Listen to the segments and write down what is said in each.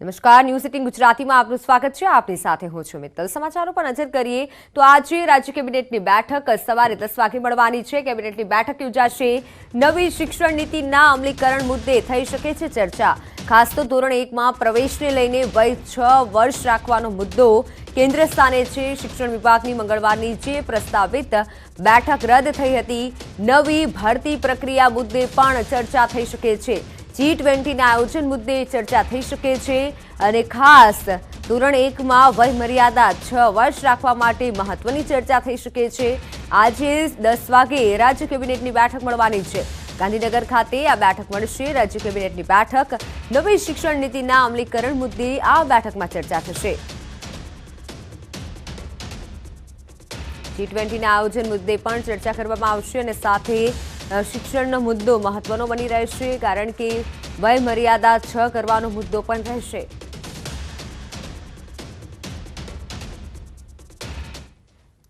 નમસ્કાર, ન્યૂઝ 18 ગુજરાતીમાં આપનું સ્વાગત છે। આપની સાથે હું છું મિત્તલ। સમાચારો પર નજર કરીએ તો આજે રાજ્ય કેબિનેટની બેઠક સવારે 10 વાગે મળવાની છે। કેબિનેટની બેઠક યોજાશે। નવી શિક્ષણ નીતિના અમલીકરણ મુદ્દે થઈ શકે છે ચર્ચા। ખાસ તો ધોરણ 1માં પ્રવેશને લઈને વય 6 વર્ષ રાખવાનો મુદ્દો કેન્દ્ર સ્થાને છે। શિક્ષણ વિભાગની મંગળવારની જે પ્રસ્તાવિત બેઠક રદ થઈ હતી। નવી ભરતી પ્રક્રિયા મુદ્દે પણ ચર્ચા થઈ શકે છે। G20 ના આયોજન મુદ્દે ચર્ચા થઈ શકે છે અને ખાસ ધોરણ 1માં વય મર્યાદા 6 વર્ષ રાખવા માટે મહત્વની ચર્ચા થઈ શકે છે। આજે 10 વાગે રાજ્ય કેબિનેટની બેઠક મળવાની છે। ગાંધીનગર ખાતે આ બેઠક મળશે। રાજ્ય કેબિનેટની બેઠક નવી શિક્ષણ નીતિના અમલીકરણ મુદ્દે આ બેઠકમાં ચર્ચા થશે। G20 ના આયોજન મુદ્દે પણ ચર્ચા કરવામાં આવશે અને સાથે શિક્ષણનો મુદ્દો મહત્વનો બની રહેશે કારણ કે વય મર્યાદા 6 કરવાનો મુદ્દો પણ રહેશે।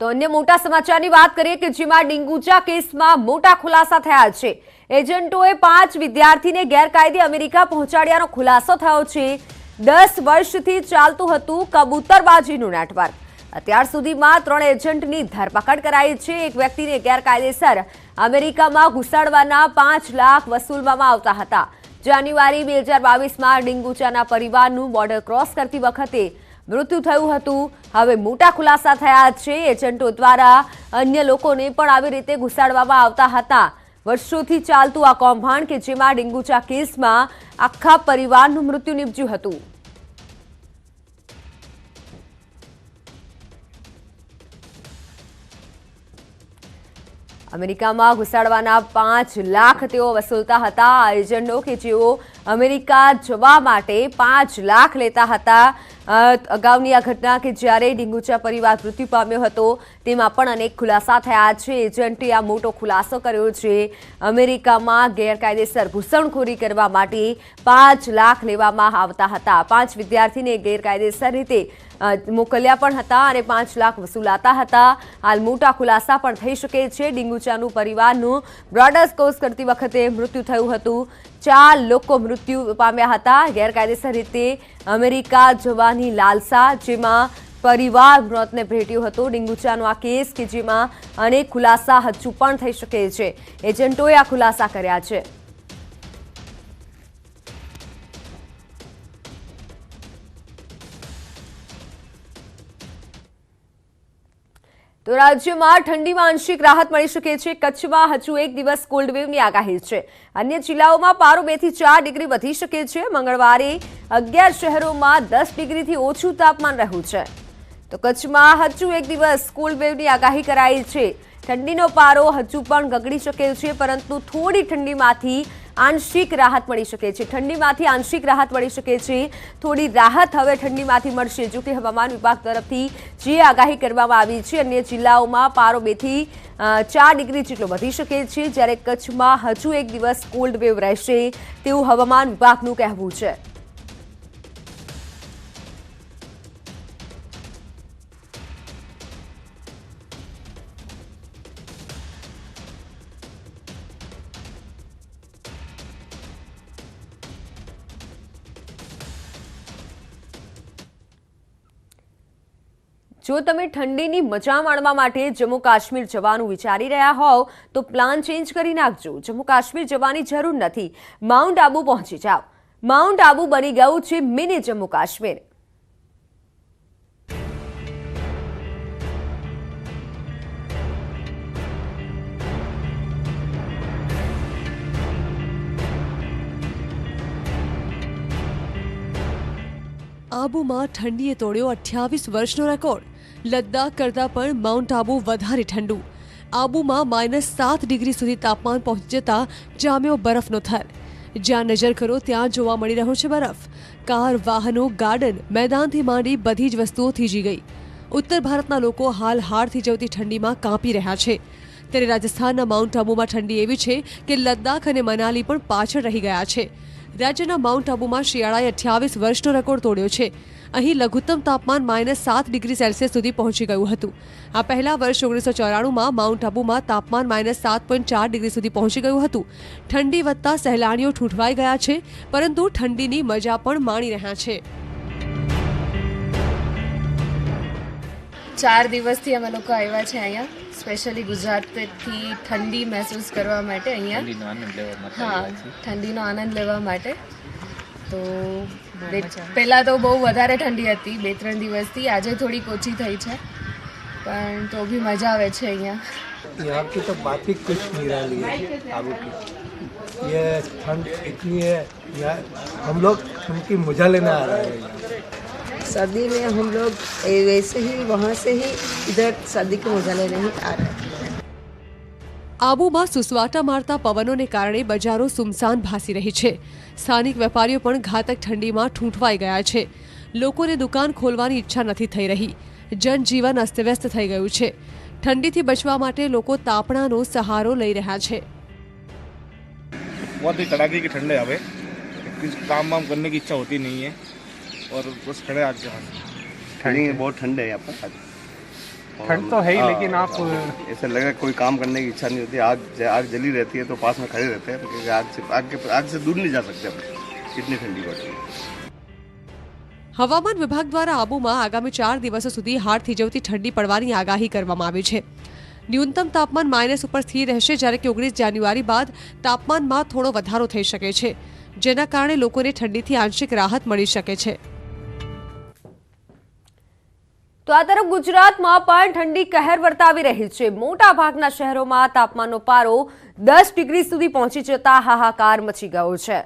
તો અન્ય મોટા સમાચારની વાત કરીએ કે જેમાં ડિંગુચા કેસમાં મોટા ખુલાસા થયા છે। એજન્ટોએ 5 વિદ્યાર્થીને ગેરકાયદે અમેરિકા પહોંચાડ્યાનો ખુલાસો થયો છે। 10 વર્ષથી ચાલતું હતું કબૂતરબાજીનું નેટવર્ક। અત્યાર સુધીમાં 3 એજન્ટની ધરપકડ કરાઈ છે। એક વ્યક્તિને ગેરકાયદેસર અમેરિકામાં ઘુસાડવાના 5 લાખ વસૂલવામાં આવતા હતા। જાન્યુઆરી 2022માં ડિંગુચાના પરિવારનું બોર્ડર ક્રોસ કરતી વખતે મૃત્યુ થયું હતું। હવે મોટા ખુલાસા થયા છે। એજન્ટો દ્વારા અન્ય લોકોને પણ આવી રીતે ઘુસાડવામાં આવતા હતા। વર્ષોથી ચાલતું આ કૌભાંડ કે જેમાં ડિંગુચા કેસમાં આખા પરિવારનું મૃત્યુ નિપજ્યું હતું। અમેરિકામાં ઘુસાડવાના 5 લાખ તેઓ વસૂલતા હતા। આ એજન્ટો કે જેઓ અમેરિકા જવા માટે 5 લાખ લેતા હતા। અગાઉની આ ઘટના કે જ્યારે ડિંગુચા પરિવાર મૃત્યુ પામ્યો હતો તેમાં પણ અનેક ખુલાસા થયા છે। એજન્ટે આ મોટો ખુલાસો કર્યો છે। અમેરિકામાં ગેરકાયદેસર ઘૂસણખોરી કરવા માટે 5 લાખ લેવામાં આવતા હતા। 5 વિદ્યાર્થીને ગેરકાયદેસર રીતે મોકલ્યા પણ હતા અને 5 લાખ વસૂલાતા હતા। હાલ મોટા ખુલાસા પણ થઈ શકે છે। ડિંગુચાનું પરિવારનું બોર્ડર ક્રોસ કરતી વખતે મૃત્યુ થયું હતું। 4 લોકો મૃત્યુ પામ્યા હતા ગેરકાયદેસર રીતે અમેરિકા જવાની લાલસા જેમાં પરિવાર મોતને ભેટ્યો હતો। ડિંગુચાનો આ કેસ કે જેમાં અનેક ખુલાસા હજુ પણ થઈ શકે છે। એજન્ટોએ આ ખુલાસા કર્યા છે। તો રાજ્યમાં ઠંડીમાં આંશિક રાહત મળી શકે છે। કચ્છમાં હજુ એક દિવસ કોલ્ડ વેવની આગાહી છે। અન્ય જિલ્લાઓમાં પારો 2 થી 4 ડિગ્રી વધી શકે છે। મંગળવારે 11 શહેરોમાં 10 ડિગ્રીથી ઓછું તાપમાન રહ્યું છે। તો કચ્છમાં હજુ એક દિવસ કોલ્ડ વેવની આગાહી કરાઈ છે। ઠંડીનો પારો હજુ પણ ગગડી શકે છે પરંતુ થોડી ઠંડીમાંથી આંશિક રાહત મળી શકે છે। ઠંડીમાંથી આંશિક રાહત મળી શકે છે। થોડી રાહત હવે ઠંડીમાંથી મળશે। જો કે હવામાન વિભાગ તરફથી જે આગાહી કરવામાં આવી છે અન્ય જિલ્લાઓમાં પારો 2 થી 4 ડિગ્રી જેટલો વધી શકે છે જ્યારે કચ્છમાં હજુ એક દિવસ કોલ્ડ વેવ રહેશે તેવું હવામાન વિભાગનું કહેવું છે। જો તમે ઠંડીની મજા માણવા માટે જમ્મુ કાશ્મીર જવાનું વિચારી રહ્યા હોવ તો પ્લાન ચેન્જ કરી નાખજો। જમ્મુ કાશ્મીર જવાની જરૂર નથી। માઉન્ટ આબુ પહોંચી જાઓ। માઉન્ટ આબુ બની ગયું છે મિની જમ્મુ કાશ્મીર। આબુમાં ઠંડીએ તોડ્યો 28 વર્ષનો રેકોર્ડ। લદ્દાખ કરતાં પણ માઉન્ટ આબુ વધારે ઠંડુ। આબુમાં -7 ડિગ્રી સુધી તાપમાન પહોંચી જતા જામ્યો બરફનો થર। જ્યાં નજર કરો ત્યાં જોવા મળી રહ્યો છે બરફ। કાર, વાહનો, ગાર્ડન, મેદાનથી માંડી બધી જ વસ્તુઓ થીજી ગઈ। ઉત્તર ભારતના લોકો હાલ હાડથી જવતી ઠંડીમાં કાંપી રહ્યા છે। ત્યારે રાજસ્થાનના માઉન્ટ આબુમાં ઠંડી એવી છે કે લદ્દાખ અને મનાલી પણ પાછળ રહી ગયા છે। રાજ્યના માઉન્ટ આબુમાં શિયાળાએ 28 વર્ષનો રેકોર્ડ તોડ્યો છે। અહીં લઘુત્તમ તાપમાન -7 ડિગ્રી સેલ્સિયસ સુધી પહોંચી ગયું હતું। આ પહેલા વર્ષ 1994માં માઉન્ટ આબુમાં તાપમાન -7.4 ડિગ્રી સુધી પહોંચી ગયું હતું। ઠંડી વધતા સહેલાણીઓ ઠૂંઠવાઈ ગયા છે પરંતુ ઠંડીની મજા પણ માણી રહ્યા છે। 4 દિવસથી અમે લોકો આવ્યા છે અહીંયા સ્પેશિયલી ગુજરાતથી ઠંડી મહેસૂસ કરવા માટે અહીંયા ઠંડીનો આનંદ લેવા માટે તો પહેલાં તો બહુ વધારે ઠંડી હતી 2-3 દિવસથી આજે થોડીક ઓછી થઈ છે પણ તો બી મજા આવે છે અહીંયા यहाँ की तो बात ही कुछ निराली है आबू की ये ठंड इतनी है यहाँ हम लोग ठंड की मजा लेने आ रहे हैं सर्दी में हम लोग वैसे ही वहाँ से ही इधर सर्दी की मजा लेने ही आ रहे हैं। આબુમાં સુસવાટા મારતા પવનોને કારણે બજારો સુમસાન ભાસી રહી છે। સ્થાનિક વેપારીઓ પણ ઘાતક ઠંડીમાં ઠૂંઠવાઈ ગયા છે। લોકોને દુકાન ખોલવાની ઈચ્છા નથી થઈ રહી। જનજીવન અસ્તવ્યસ્ત થઈ ગયું છે। ઠંડીથી બચવા માટે લોકો તાપણાનો સહારો લઈ રહ્યા છે। बहुत ही कड़ाके की ठंड है यहाँ पे, कुछ काम वाम करने की इच्छा होती नहीं है और बस खड़े आज ठंडी बहुत ठंड है यहाँ पर आज। ठंड तो है ही लेकिन आप ऐसा लगा कोई काम करने की इच्छा नहीं होती। आग जली रहती है तो पास में खड़े रहते हैं क्योंकि आग से दूर नहीं जा सकते हम, इतनी ठंडी पड़ती है। હવામાન વિભાગ દ્વારા આબુમાં આગામી 4 દિવસો સુધી હાડ થીજવતી ઠંડી પડવાની આગાહી કરવામાં આવી છે। ન્યૂનતમ તાપમાન માઇનસ ઉપર સ્થિર રહેશે, જ્યારે કે 19 જાન્યુઆરી બાદ તાપમાનમાં થોડો વધારો થઈ શકે છે, જેના કારણે લોકોને ઠંડીથી આંશિક રાહત મળી શકે છે। તો આ તરફ ગુજરાતમાં પણ ઠંડી કહેર વર્તાવી રહી છે। મોટા ભાગના શહેરોમાં તાપમાનનો પારો 10 ડિગ્રી સુધી પહોંચી જતા હાહાકાર મચી ગયો છે।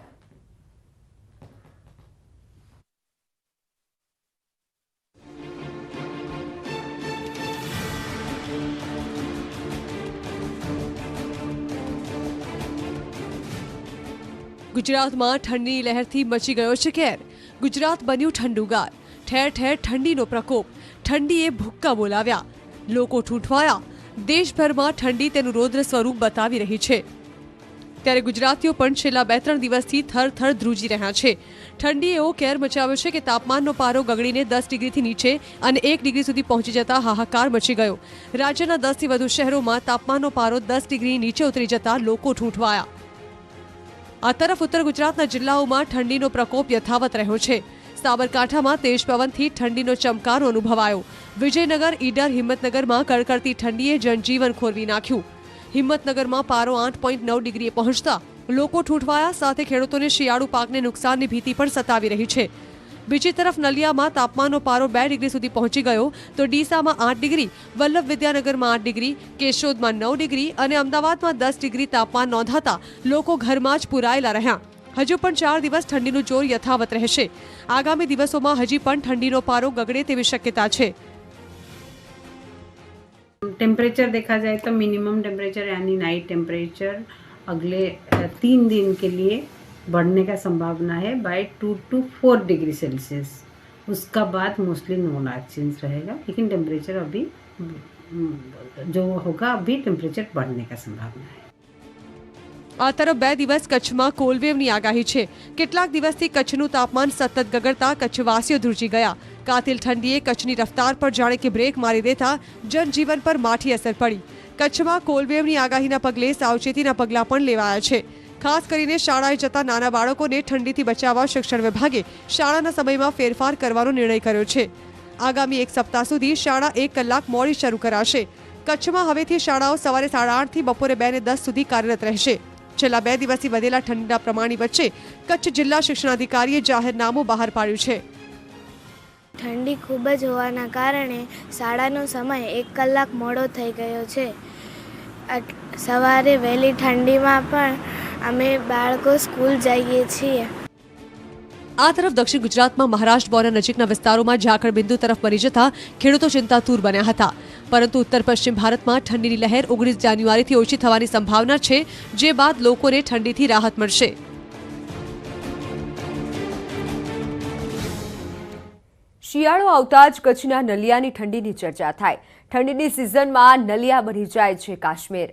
ગુજરાતમાં ઠંડીની લહેરથી મચી ગયો છે કેર। ગુજરાત બન્યું ઠંડુગાર। ઠેર ઠેર ઠંડીનો પ્રકોપ। ઠંડીએ ભૂક્કા બોલાવ્યા। લોકો ઠૂંઠવાયા। દેશભરમાં ઠંડી તેનું રૌદ્ર સ્વરૂપ બતાવી રહી છે। ત્યારે ગુજરાતીઓ પણ છેલ્લા 2-3 દિવસથી થરથર ધ્રુજી રહ્યા છે। ઠંડીએ એવો કેર મચાવ્યો છે કે તાપમાનનો પારો ગગડીને 10 ડિગ્રીથી નીચે અને 1 ડિગ્રી સુધી પહોંચી જતા હાહાકાર મચી ગયો। રાજ્યના 10થી વધુ શહેરોમાં તાપમાનનો પારો 10 ડિગ્રી નીચે ઉતરી જતા લોકો ઠૂંઠવાયા। આ તરફ ઉત્તર ગુજરાતના જિલ્લાઓમાં ઠંડીનો પ્રકોપ યથાવત રહ્યો છે। સાબરકાંઠામાં તેજ પવનથી ઠંડીનો ચમકારો અનુભવાયો। વિજયનગર, ઈડર, હિંમતનગરમાં કડકડતી ઠંડીએ જનજીવન ખોરવી નાખ્યું। હિંમતનગરમાં પારો 8.9 ડિગ્રીએ પહોંચતા લોકો ઠૂંઠવાયા। સાથે ખેડૂતોને શિયાળુ પાકને નુકસાનની ભીતિ પણ સતાવી રહી છે। બીજી તરફ નલિયામાં તાપમાનનો પારો 2 ડિગ્રી સુધી પહોંચી ગયો તો ડીસામાં 8 ડિગ્રી, વલ્લભ વિદ્યાનગરમાં 8 ડિગ્રી, કેશોદમાં 9 ડિગ્રી અને અમદાવાદમાં 10 ડિગ્રી તાપમાન નોંધાતા લોકો ઘરમાં જ પુરાયેલા રહ્યા। હજુ પણ 4 દિવસ ઠંડીનું જોર યથાવત રહેશે। આગામી દિવસોમાં હજી પણ ઠંડીનો પારો ગગડે તેવી શક્યતા છે। टेम्परेचर देखा जाए तो मिनिमम टेम्परेचर यानी नाइट टेम्परेचर अगले 3 दिन के लिए बढ़ने का संभावना है बाय 2 to 4 डिग्री सेल्सियस। उसका बाद मोस्टली नो चेंज रहेगा, लेकिन टेम्परेचर अभी जो होगा अभी टेम्परेचर बढ़ने का संभावना है। આ તરફ 2 દિવસ કચ્છમાં કોલવેવની આગાહી છે। કેટલાક દિવસથી કચ્છનું તાપમાન સતત ગગડતા કચ્છવાસીઓ ધ્રુજી ગયા। કાતિલ ઠંડીએ કચ્છની રફતાર પર જાણે કે બ્રેક મારી દેતા જનજીવન પર માઠી અસર પડી। કચ્છમાં કોલવેવની આગાહીના પગલે સાવચેતીના પગલાં પણ લેવાયા છે। ખાસ કરીને શાળાએ જતા નાના બાળકોને ઠંડીથી બચાવવા શિક્ષણ વિભાગે શાળાના સમયમાં ફેરફાર કરવાનો નિર્ણય કર્યો છે। આગામી 1 સપ્તાહ સુધી શાળા 1 કલાક મોડી શરૂ કરાશે। કચ્છમાં હવેથી શાળાઓ સવારે 8:30 થી બપોરે 2 ને 10 સુધી કાર્યરત રહેશે। છેલ્લા 2 દિવસથી વધેલા ઠંડીના પ્રમાણની વચ્ચે કચ્છ જિલ્લા શિક્ષણાધિકારીએ જાહેરનામું બહાર પાડ્યું છે। ઠંડી ખૂબ જ હોવાના કારણે શાળાનો સમય 1 કલાક મોડો થઈ ગયો છે। સવારે વહેલી ઠંડીમાં પણ અમે બાળકો સ્કૂલ જઈએ છીએ। આ તરફ દક્ષિણ ગુજરાતમાં મહારાષ્ટ્ર બોર્ડર નજીકના વિસ્તારોમાં ઝાકળ બિંદુ તરફ વળી જતા ખેડૂતો ચિંતાતુર બન્યા હતા। પરંતુ ઉત્તર પશ્ચિમ ભારતમાં ઠંડીની લહેર 19 જાન્યુઆરીથી ઓછી થવાની સંભાવના છે, જે બાદ લોકોને ઠંડીથી રાહત મળશે। શિયાળો આવતા જ કચ્છના નલિયાની ઠંડીની ચર્ચા થાય। ઠંડીની સિઝનમાં નલિયા બની જાય છે કાશ્મીર।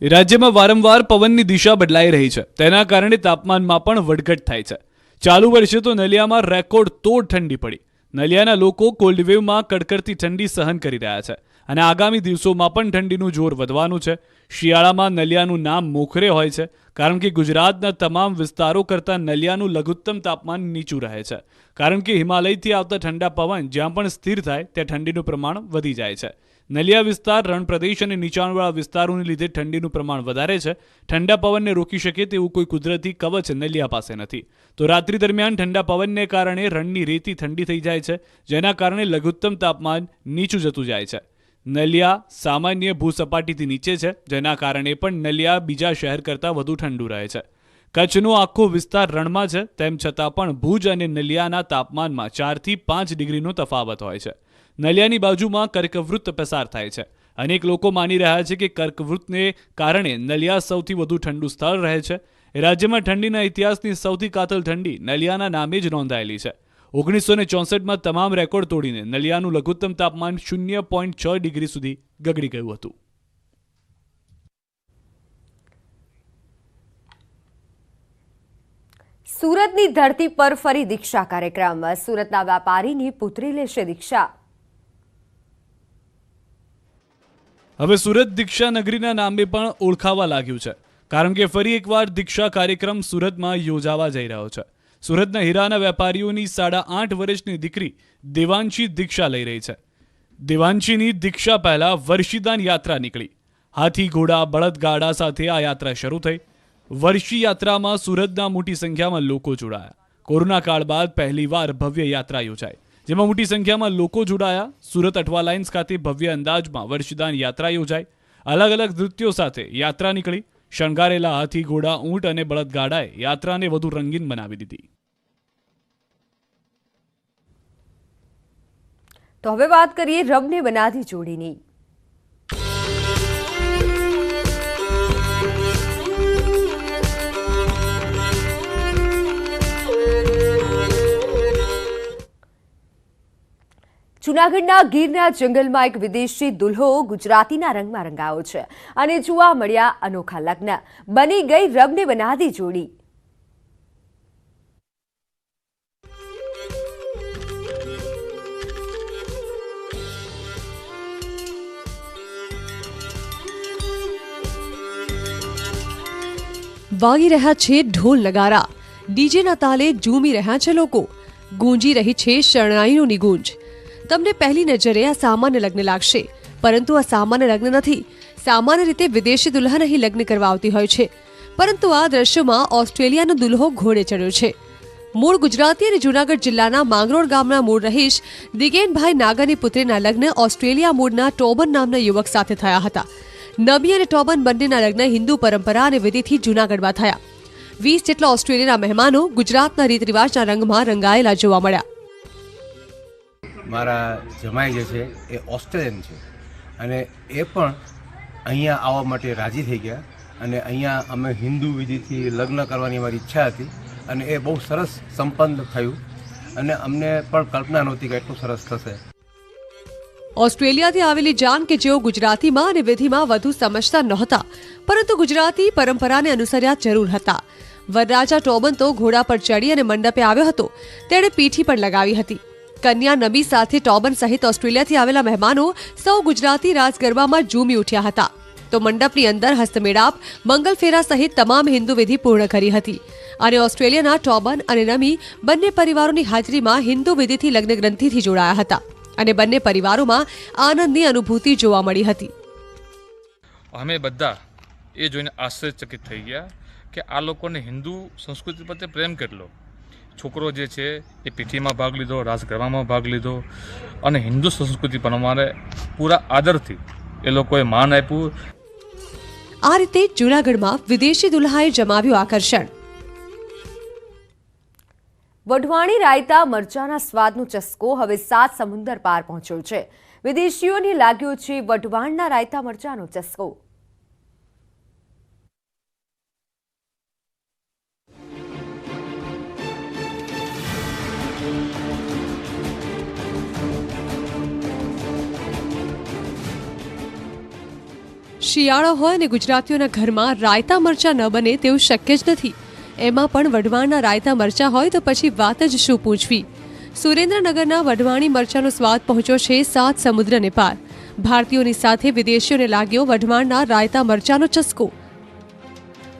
રાજ્યમાં વારંવાર પવનની દિશા બદલાઈ રહી છે, તેના કારણે તાપમાનમાં પણ વધઘટ થાય છે। ચાલુ વર્ષે તો નલિયામાં રેકોર્ડ તોડ ઠંડી પડી। નલિયાના લોકો કોલ્ડ વેવમાં કડકડતી ઠંડી સહન કરી રહ્યા છે અને આગામી દિવસોમાં પણ ઠંડીનું જોર વધવાનું છે. શિયાળામાં નલિયાનું નામ મોખરે હોય છે, કારણ કે ગુજરાતના તમામ વિસ્તારો કરતાં નલિયાનું લઘુત્તમ તાપમાન નીચું રહે છે, કારણ કે હિમાલયથી આવતા ઠંડા પવન જ્યાં પણ સ્થિર થાય ત્યાં ઠંડીનું પ્રમાણ વધી જાય છે. નલિયા વિસ્તાર રણ પ્રદેશ અને નીચાણવાળા વિસ્તારોને લીધે ઠંડીનું પ્રમાણ વધારે છે. ઠંડા પવનને રોકી શકે તેવું કોઈ કુદરતી કવચ નલિયા પાસે નથી. તો રાત્રિ દરમિયાન ઠંડા પવનને કારણે રણની રેતી ઠંડી થઈ જાય છે, જેના કારણે લઘુત્તમ તાપમાન નીચું જતું જાય છે. નલિયા સામાન્ય ભૂસપાટીથી નીચે છે, જેના કારણે પણ નલિયા બીજા શહેર કરતાં વધુ ઠંડુ રહે છે. કચ્છનો આખો વિસ્તાર રણમાં છે, તેમ છતાં પણ ભુજ અને નલિયાના તાપમાનમાં 4 થી 5 ડિગ્રીનો તફાવત હોય છે. નલિયાની બાજુમાં કર્કવૃત્ત પસાર થાય છે. અનેક લોકો માની રહ્યા છે કે કર્કવૃત્તને કારણે નલિયા સૌથી વધુ ઠંડુ સ્થળ રહે છે. રાજ્યમાં ઠંડીના ઇતિહાસની સૌથી કાતલ ઠંડી નલિયાના નામે જ નોંધાયેલી છે. 1964માં તમામ રેકોર્ડ તોડીને નલિયાનું લઘુત્તમ તાપમાન 0.6 ડિગ્રી સુધી ગગડી ગયું હતું. સુરતની ધરતી પર ફરી દીક્ષા કાર્યક્રમ. સુરતના વેપારીની પુત્રી લેશે દીક્ષા. હવે સુરત દીક્ષા નગરીના નામે પણ ઓળખાવા લાગ્યું છે, કારણ કે ફરી એકવાર દીક્ષા કાર્યક્રમ સુરતમાં યોજાવા જઈ રહ્યો છે. સુરતના હીરાના વેપારીઓની 8.5 વર્ષની દીકરી દેવાંશી દીક્ષા લઈ રહી છે. દેવાંશીની દીક્ષા પહેલા વર્ષીદાન યાત્રા નીકળી. હાથી, ઘોડા, બળદગાડા સાથે આ યાત્રા શરૂ થઈ. વર્ષી યાત્રામાં સુરતના મોટી સંખ્યામાં લોકો જોડાયા. કોરોના કાળ બાદ પહેલીવાર ભવ્ય યાત્રા યોજાઈ, જેમાં મોટી સંખ્યામાં લોકો જોડાયા. સુરત અઠવા લાઇન્સ ખાતે ભવ્ય અંદાજમાં વર્ષીદાન યાત્રા યોજાઈ. અલગ અલગ નૃત્યો સાથે યાત્રા નીકળી. શણગારેલા હાથી, ઘોડા, ઊંટ અને બળદગાડાએ યાત્રાને વધુ રંગીન બનાવી દીધી. તો હવે વાત કરીએ રબને બનાતી જોડીની. જૂનાગઢના ગીરના જંગલમાં એક વિદેશી દુલ્હો ગુજરાતીના રંગમાં રંગાયો છે અને જોવા મળ્યા અનોખા લગ્ન. બની ગઈ રબને બનાતી જોડી. વાગી રહ્યા છે ઢોલ નગારા, ડીજેના તાલે ઝૂમી રહ્યા છે લોકો, ગૂંજી રહી છે શરણાઈઓની ગૂંજ. તમને પહેલી નજરે આ સામાન્ય લગ્ન લાગશે, પરંતુ આ સામાન્ય લગ્ન નથી. સામાન્ય રીતે વિદેશી દુલ્હન અહીં લગ્ન કરવા આવતી હોય છે, પરંતુ આ દ્રશ્યમાં ઓસ્ટ્રેલિયાનો દુલ્હો ઘોડે ચડ્યો છે. મૂળ ગુજરાતી અને જૂનાગઢ જિલ્લાના માંગરોળ ગામના મૂળ રહીશ દિગેનભાઈ નાગરની પુત્રીના લગ્ન ઓસ્ટ્રેલિયા મૂળના ટોબન નામના યુવક સાથે થયા હતા. નબી અને ટોબન બંનેના લગ્ન હિન્દુ પરંપરા અને વિધિથી જૂનાગઢમાં થયા. 20 જેટલા ઓસ્ટ્રેલિયાના મહેમાનો ગુજરાતના રીત રિવાજના રંગમાં રંગાયેલા જોવા મળ્યા. મારા જમાઈ જે છે એ ઓસ્ટ્રેલિયન છે અને એ પણ અહીંયા આવવા માટે રાજી થઈ ગયા અને અહીંયા અમે હિન્દુ વિધિથી લગ્ન કરવાની અમારી ઈચ્છા હતી અને એ બહુ સરસ સંપન્ન થયું અને અમને પણ કલ્પના નહોતી કે એટલું સરસ થશે. ઓસ્ટ્રેલિયાથી આવેલી જાન કે જેઓ ગુજરાતીમાં અને વિધિમાં વધુ સમજતા નહોતા, પરંતુ ગુજરાતી પરંપરાને અનુસર્યા જરૂર હતા. વરરાજા ટોબન તો ઘોડા પર ચડી અને મંડપે આવ્યો હતો. તેણે પીઠી પણ લગાવી હતી. કન્યા નબી સાથે ટોબન સહિત ઓસ્ટ્રેલિયાથી આવેલા મહેમાનો સૌ ગુજરાતી રાસ ગરબામાં ઝૂમી ઉઠ્યા હતા. તો મંડપની અંદર હસ્તમેળાપ, મંગલફેરા સહિત તમામ હિન્દુ વિધિ પૂર્ણ કરી હતી અને ઓસ્ટ્રેલિયાના ટોબન અને નમી બંને પરિવારોની હાજરીમાં હિન્દુ વિધિથી લગ્ન ગ્રંથિથી જોડાયા હતા અને બંને પરિવારોમાં આનંદની અનુભૂતિ જોવા મળી હતી. અમે બધા એ જોઈને આશ્ચર્યચકિત થઈ ગયા કે આ લોકોને હિન્દુ સંસ્કૃતિ પ્રત્યે પ્રેમ કેટલો. છોકરો જે છે એ પીઠીમાં ભાગ લીધો, રાસ ગરબામાં ભાગ લીધો અને હિન્દુ સંસ્કૃતિ પ્રમાણે પૂરા આદરથી એ લોકોએ માન આપ્યું. આ રીતે જૂનાગઢમાં વિદેશી દુલ્હાએ જમાવ્યું આકર્ષણ. વઢવાણી રાયતા મરચાના સ્વાદનો ચસ્કો હવે 7 સમુદ્ર પાર પહોંચ્યો છે. વિદેશીઓને લાગ્યો છે વઢવાણના રાયતા મરચાનો ચસ્કો. શિયાળો હોય અને ગુજરાતીઓના ઘરમાં રાયતા મરચાં ન બને તેવું શક્ય જ નથી. એમાં પણ વઢવાણના રાયતા મરચાં હોય તો પછી વાત જ શું પૂછવી. સુરેન્દ્રનગરના વઢવાણી મરચાંનો સ્વાદ પહોંચ્યો છે 7 સમુદ્રને પાર. ભારતીયોની સાથે વિદેશીઓને લાગ્યો વઢવાણના રાયતા મરચાનો ચસ્કો.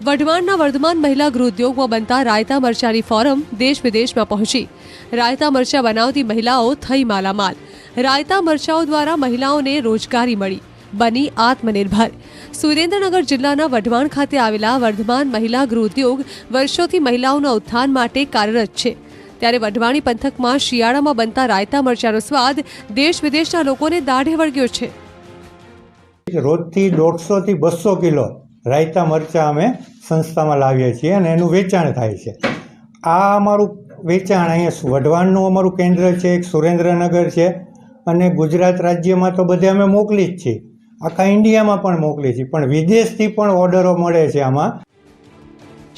વઢવાણના વર્ધમાન મહિલા ગૃહ ઉદ્યોગમાં બનતા રાયતા મરચાની ફોરમ દેશ વિદેશમાં પહોંચી. રાયતા મરચા બનાવતી મહિલાઓ થઈ માલામાલ. રાયતા મરચાઓ દ્વારા મહિલાઓને રોજગારી મળી, બની આત્મનિર્ભર. સુરેન્દ્રનગર જિલ્લાના વઢવાણ ખાતે આવેલા વર્ધમાન મહિલા ગૃહ ઉદ્યોગ વર્ષોથી મહિલાઓના ઉત્થાન માટે કાર્યરત છે. ત્યારે વઢવાણી પંથકમાં શિયાળામાં બનતા રાયતા મરચાનો સ્વાદ દેશ વિદેશના લોકોને દાઢે વળગ્યો છે. રોજથી 150 થી 200 કિલો રાયતા મરચાં અમે સંસ્થામાં લાવીએ છીએ અને એનું વેચાણ થાય છે. આ અમારું વેચાણ અહીંયા વઢવાણનું અમારું કેન્દ્ર છે, એક સુરેન્દ્રનગર છે અને ગુજરાત રાજ્યમાં તો બધે અમે મોકલી જ છીએ, આખા ઇન્ડિયામાં પણ મોકલી છીએ, પણ વિદેશથી પણ ઓર્ડરો મળે છે. આમાં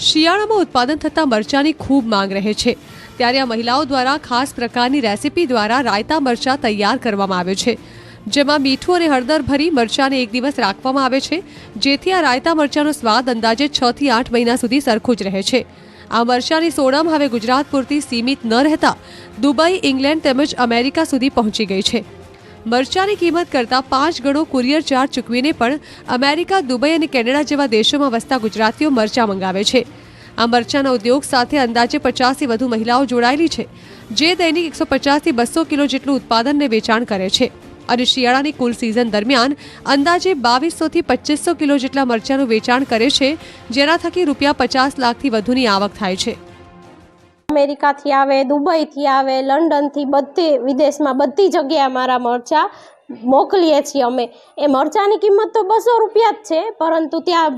શિયાળામાં ઉત્પાદન થતા મરચાની ખૂબ માંગ રહે છે. ત્યારે આ મહિલાઓ દ્વારા ખાસ પ્રકારની રેસીપી દ્વારા રાયતા મરચાં તૈયાર કરવામાં આવે છે, જેમાં મીઠું અને હળદર ભરી મરચાંને એક દિવસ રાખવામાં આવે છે, જેથી આ રાયતા મરચાંનો સ્વાદ અંદાજે 6 થી 8 મહિના સુધી સરખું જ રહે છે. આ મરચાંની સોડમ હવે ગુજરાત પૂરતી સીમિત ન રહેતા દુબઈ, ઇંગ્લેન્ડ તેમજ અમેરિકા સુધી પહોંચી ગઈ છે. મરચાંની કિંમત કરતાં 5 ગણો કુરિયર ચાર્જ ચૂકવીને પણ અમેરિકા, દુબઈ અને કેનેડા જેવા દેશોમાં વસતા ગુજરાતીઓ મરચાં મંગાવે છે. આ મરચાંના ઉદ્યોગ સાથે અંદાજે 50 થી વધુ મહિલાઓ જોડાયેલી છે, જે દૈનિક 150 થી 200 કિલો જેટલું ઉત્પાદનને વેચાણ કરે છે અને શિયાળાની કુલ સિઝન દરમિયાન અંદાજે 2200 થી 2500 કિલો જેટલા મરચાંનું વેચાણ કરે છે, જેના થકી ₹50 લાખથી વધુની આવક થાય છે. અમેરિકાથી આવે, દુબઈથી આવે, લંડનથી, બધે વિદેશમાં બધી જગ્યાએ અમારા મરચાં મોકલીએ છીએ અમે. એ મરચાંની કિંમત તો ₹200 જ છે, પરંતુ ત્યાં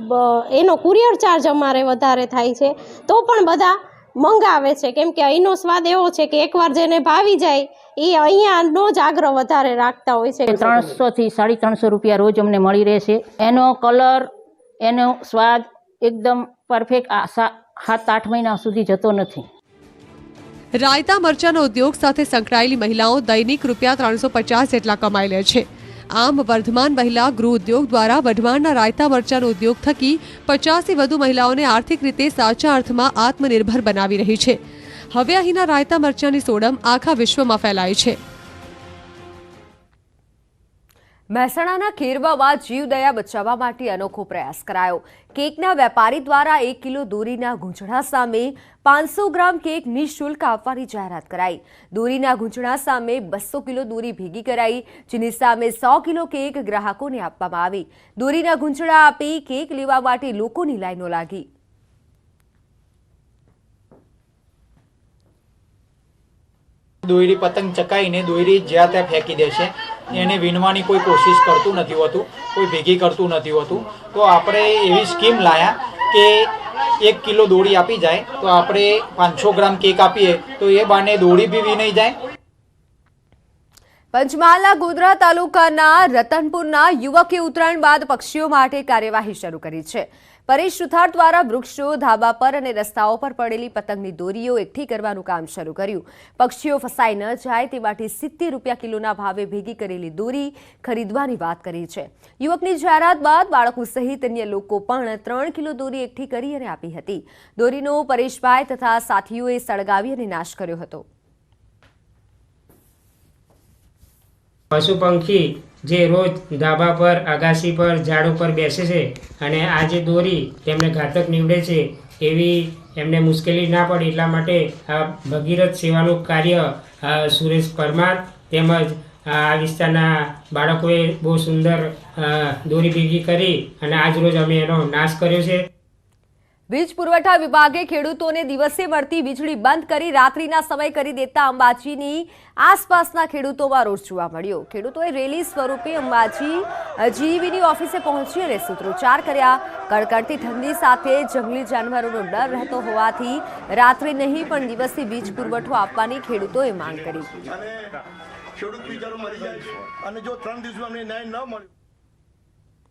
એનો કુરિયર ચાર્જ અમારે વધારે થાય છે, તો પણ બધા મંગાવે છે, કેમ કે અહીંનો સ્વાદ એવો છે કે એકવાર જેને ભાવી જાય એ અહીંયાનો જ આગ્રહ વધારે રાખતા હોય છે. 300 થી ₹350 રોજ અમને મળી રહેશે. એનો કલર, એનો સ્વાદ એકદમ પરફેક્ટ 7-8 મહિના સુધી જતો નથી. રાયતા મરચાંનો ઉદ્યોગ સાથે સંકળાયેલી મહિલાઓ દૈનિક ₹350 જેટલા કમાઈ લે છે. આમ વર્ધમાન મહિલા ગૃહ ઉદ્યોગ દ્વારા વઢવાણના રાયતા મરચાંનો ઉદ્યોગ થકી 50 થી વધુ મહિલાઓને આર્થિક રીતે સાચા અર્થમાં આત્મનિર્ભર બનાવી રહી છે. હવે અહીંના રાયતા મરચાંની સોડમ આખા વિશ્વમાં ફેલાય છે. મહેસાણાના ખેરવામાં જીવદયા બચાવવા માટે અનોખો પ્રયાસ કરાયો. કેકના વેપારી દ્વારા 1 કિલો દોરીના ગૂંચળા સામે 500 ગ્રામ કેક નિઃશુલ્ક આપવાની જાહેરાત કરાઈ. દોરીના ગૂંચળા સામે 200 કિલો દોરી ભેગી કરાઈ, જેની સામે 100 કિલો કેક ગ્રાહકોને આપવામાં આવી. દોરીના ગૂંચળા આપી કેક લેવા માટે લોકોની લાઈનો લાગી. દોયડી પતંગ ચકાઈને દોયડી જ્યાં ત્યાં ફેંકી દે છે, એને વીણવાની કોઈ કોશિશ કરતું નથી હોતું, કોઈ ભેગી કરતું નથી હોતું. તો આપણે એવી સ્કીમ લાયા કે 1 કિલો દોરી આપી જાય તો આપણે 500 ગ્રામ કેક આપીએ તો એ બાને દોરી બી વીણાઈ જાય. પંચમહાલના ગોધરા તાલુકાના રતનપુરના યુવકે ઉત્તરાયણ બાદ પક્ષીઓ માટે કાર્યવાહી શરૂ કરી છે. પરેશ સુથાર દ્વારા વૃક્ષો, ધાબા પર અને રસ્તાઓ પર પડેલી પતંગની દોરીઓ એકઠી કરવાનું કામ શરૂ કર્યું. પક્ષીઓ ફસાઈ ન જાય તે માટે ₹70 કિલોના ભાવે ભેગી કરેલી દોરી ખરીદવાની વાત કરી છે. યુવકની જાહેરાત બાદ બાળકો સહિત અન્ય લોકો પણ 3 કિલો દોરી એકઠી કરી અને આપી હતી. દોરીનો પરેશભાઈ તથા સાથીઓએ સળગાવી અને નાશ કર્યો હતો. પશુ પંખી જે રોજ ધાબા પર, અગાસી પર, ઝાડ ઉપર બેસે છે અને આ જે દોરી તેમને ઘાતક નીવડે છે, એવી એમને મુશ્કેલી ના પડે એટલા માટે આ ભગીરથ સેવાનું કાર્ય સુરેશ પરમાર તેમજ આ વિસ્તારના બાળકોએ બહુ સુંદર દોરી ભેગી કરી અને આજ રોજ અમે એનો નાશ કર્યો છે. વીજ પુરવઠા વિભાગે ખેડૂતોને દિવસે મળતી વીજળી બંધ કરી રાત્રિના સમય કરી દેતા અંબાજીની આસપાસના ખેડૂતોમાં રોષ જોવા મળ્યો. ખેડૂતોએ રેલી સ્વરૂપે અંબાજી જીવીની ઓફિસે પહોંચી અને સૂત્રોચ્ચાર કર્યા. કડકડતી ઠંડી સાથે જંગલી જાનવરોનો ડર રહેતો હોવાથી રાત્રે નહીં પણ દિવસે વીજ પુરવઠો આપવાની ખેડૂતોએ માંગ કરી.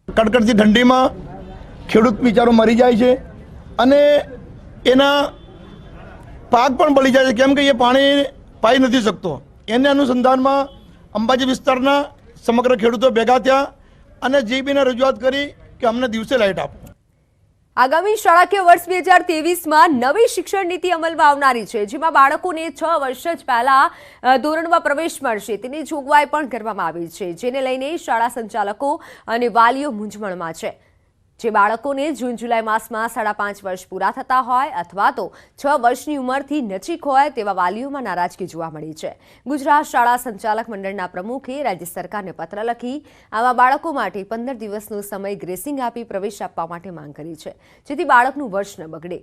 કડકડતી ઠંડીમાં ખેડૂત બિચારો મરી જાય છે અને એના પાક પણ બળી જાય છે, કેમ કે એ પાણી પાઈ નથી શકતો. એને અનુસંધાનમાં અંબાજી વિસ્તારના સમગ્ર ખેડૂતો ભેગા થયા અને જીબીને રજૂઆત કરી કે અમને દિવસે લાઇટ આપો. આગામી શાળાકીય વર્ષ 2023માં નવી શિક્ષણ નીતિ અમલમાં આવનારી છે, જેમાં બાળકોને 6 વર્ષ જ પહેલા ધોરણમાં પ્રવેશ મળશે તેની જોગવાઈ પણ કરવામાં આવી છે, જેને લઈને શાળા સંચાલકો અને વાલીઓ મૂંઝવણમાં છે. જે બાળકોને જૂન જુલાઈ માસમાં 5.5 વર્ષ પૂરા થતા હોય અથવા તો 6 વર્ષની ઉંમરથી નજીક હોય તેવા વાલીઓમાં નારાજગી જોવા મળી છે. ગુજરાત શાળા સંચાલક મંડળના પ્રમુખે રાજ્ય સરકારને પત્ર લખી આવા બાળકો માટે 15 દિવસનો સમય ગ્રેસિંગ આપી પ્રવેશ આપવા માટે માંગ કરી છે, જેથી બાળકનું વર્ષ ન બગડે.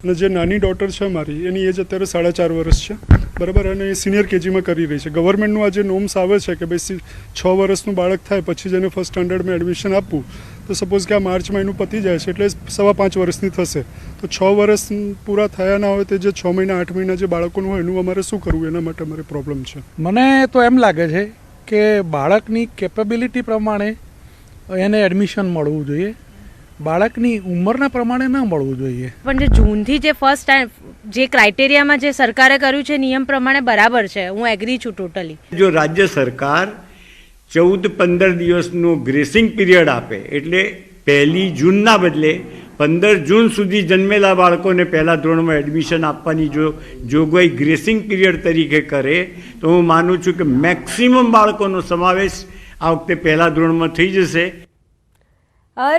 અને જે નાની ડોટર છે મારી, એની એજ અત્યારે 4.5 વર્ષ છે, બરાબર, અને એ સિનિયર કેજીમાં કરી રહી છે. ગવર્મેન્ટનું આ જે નોર્મ્સ આવે છે કે ભાઈ 6 વર્ષનું બાળક થાય પછી જ એને ફર્સ્ટ સ્ટાન્ડર્ડમાં એડમિશન આપવું, તો સપોઝ કે આ માર્ચમાં એનું પતી જાય છે એટલે 5.5 વર્ષની થશે, તો 6 વર્ષ પૂરા થયા ના હોય તે જે 6 મહિના 8 મહિના જે બાળકોનું હોય એનું અમારે શું કરવું, એના માટે અમારે પ્રોબ્લેમ છે. મને તો એમ લાગે છે કે બાળકની કેપેબિલિટી પ્રમાણે એને એડમિશન મળવું જોઈએ, બાળકની ઉંમરના પ્રમાણે ન મળવું જોઈએ. પણ જે જૂનથી જે ફર્સ્ટ જે ક્રાઇટેરિયામાં જે સરકારે કર્યું છે નિયમ પ્રમાણે બરાબર છે, હું એગ્રી છું ટોટલી. જો રાજ્ય સરકાર 14-15 દિવસનો ગ્રેસિંગ પીરિયડ આપે, એટલે 1 જૂનના બદલે 15 જૂન સુધી જન્મેલા બાળકોને પહેલા ધોરણમાં એડમિશન આપવાની જો જોગવાઈ ગ્રેસિંગ પીરિયડ તરીકે કરે તો હું માનું છું કે મેક્સિમમ બાળકોનો સમાવેશ આ વખતે પહેલા ધોરણમાં થઈ જશે.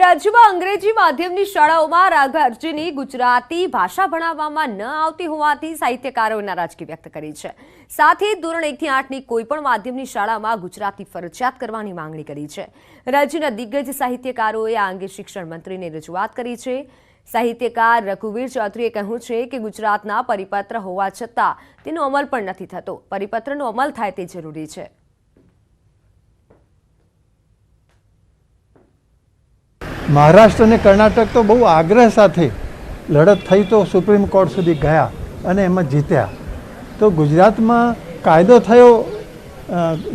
રાજ્યમાં અંગ્રેજી માધ્યમની શાળાઓમાં રાજ્યની ગુજરાતી ભાષા ભણાવવામાં ન આવતી હોવાથી સાહિત્યકારોએ નારાજગી વ્યક્ત કરી છે. સાથે ધોરણ 1 થી 8ની કોઈપણ માધ્યમની શાળામાં ગુજરાતી ફરજિયાત કરવાની માંગણી કરી છે. રાજ્યના દિગ્ગજ સાહિત્યકારોએ આ અંગે શિક્ષણ મંત્રીને રજૂઆત કરી છે. સાહિત્યકાર રઘુવીર ચૌધરીએ કહ્યું છે કે ગુજરાતના પરિપત્ર હોવા છતાં તેનો અમલ પણ નથી થતો. પરિપત્રનો અમલ થાય તે જરૂરી છે. મહારાષ્ટ્ર અને કર્ણાટક તો બહુ આગ્રહ સાથે લડત થઈ તો સુપ્રીમ કોર્ટ સુધી ગયા અને એમાં જીત્યા. તો ગુજરાતમાં કાયદો થયો,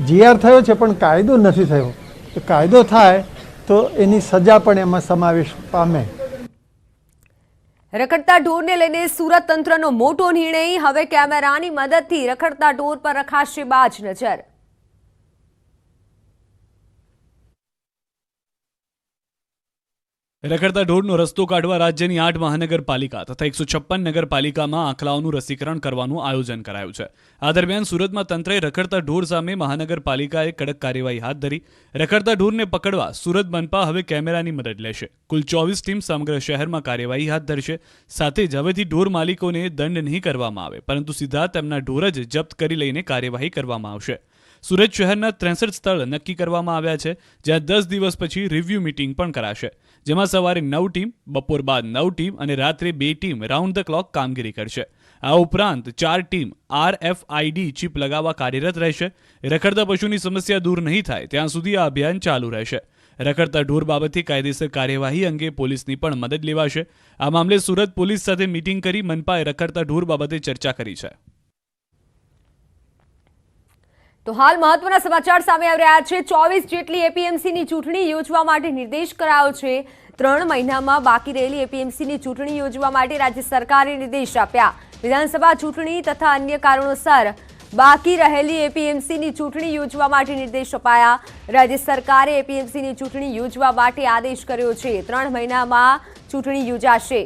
જીઆર થયો છે પણ કાયદો નથી થયો. તો કાયદો થાય તો એની સજા પણ એમાં સમાવેશ પામે. રખડતા ઢોરને લઈને સુરત તંત્રનો મોટો નિર્ણય. હવે કેમેરાની મદદથી રખડતા ઢોર પર રખાશે બાજ નજર. રખડતા ઢોરનો રસ્તો કાઢવા રાજ્યની 8 મહાનગરપાલિકા તથા 156 નગરપાલિકામાં આંકલાઓનું રસીકરણ કરવાનું આયોજન કરાયું છે. આ દરમિયાન સુરતમાં તંત્રએ રખડતા ઢોર સામે મહાનગરપાલિકાએ કડક કાર્યવાહી હાથ ધરી. રખડતા ઢોરને પકડવા સુરત મનપા હવે કેમેરાની મદદ લેશે. કુલ 24 ટીમ સમગ્ર શહેરમાં કાર્યવાહી હાથ ધરશે. સાથે જ હવેથી ઢોર માલિકોને દંડ નહીં કરવામાં આવે, પરંતુ સીધા તેમના ઢોર જ જપ્ત કરી લઈને કાર્યવાહી કરવામાં આવશે. સુરત શહેરના 63 સ્થળ નક્કી કરવામાં આવ્યા છે, જ્યાં 10 દિવસ પછી રિવ્યૂ મીટિંગ પણ કરાશે, જેમાં સવારે 9 ટીમ, બપોર બાદ 9 ટીમ અને રાત્રે 2 ટીમ રાઉન્ડ ધ ક્લોક કામગીરી કરશે. આ ઉપરાંત 4 ટીમ RFID ચિપ લગાવવા કાર્યરત રહેશે. રખડતા પશુની સમસ્યા દૂર નહીં થાય ત્યાં સુધી આ અભિયાન ચાલુ રહેશે. રખડતા ઢોર બાબતે કાયદેસર કાર્યવાહી અંગે પોલીસની પણ મદદ લેવાશે. આ મામલે સુરત પોલીસ સાથે મીટિંગ કરી મનપાએ રખડતા ઢોર બાબતે ચર્ચા કરી છે. તો હાલ મહત્વના સમાચાર સામે આવી રહ્યા છે. 24 જેટલી એપીએમસીની ચૂંટણી યોજવા માટે નિર્દેશ કરાયો છે. 3 મહિનામાં બાકી રહેલી એપીએમસીની ચૂંટણી યોજવા માટે રાજ્ય સરકારે નિર્દેશ આપ્યા. વિધાનસભા ચૂંટણી તથા અન્ય કારણોસર બાકી રહેલી એપીએમસીની ચૂંટણી યોજવા માટે નિર્દેશ અપાયા. રાજ્ય સરકારે એપીએમસીની ચૂંટણી યોજવા માટે આદેશ કર્યો છે. 3 મહિનામાં ચૂંટણી યોજાશે.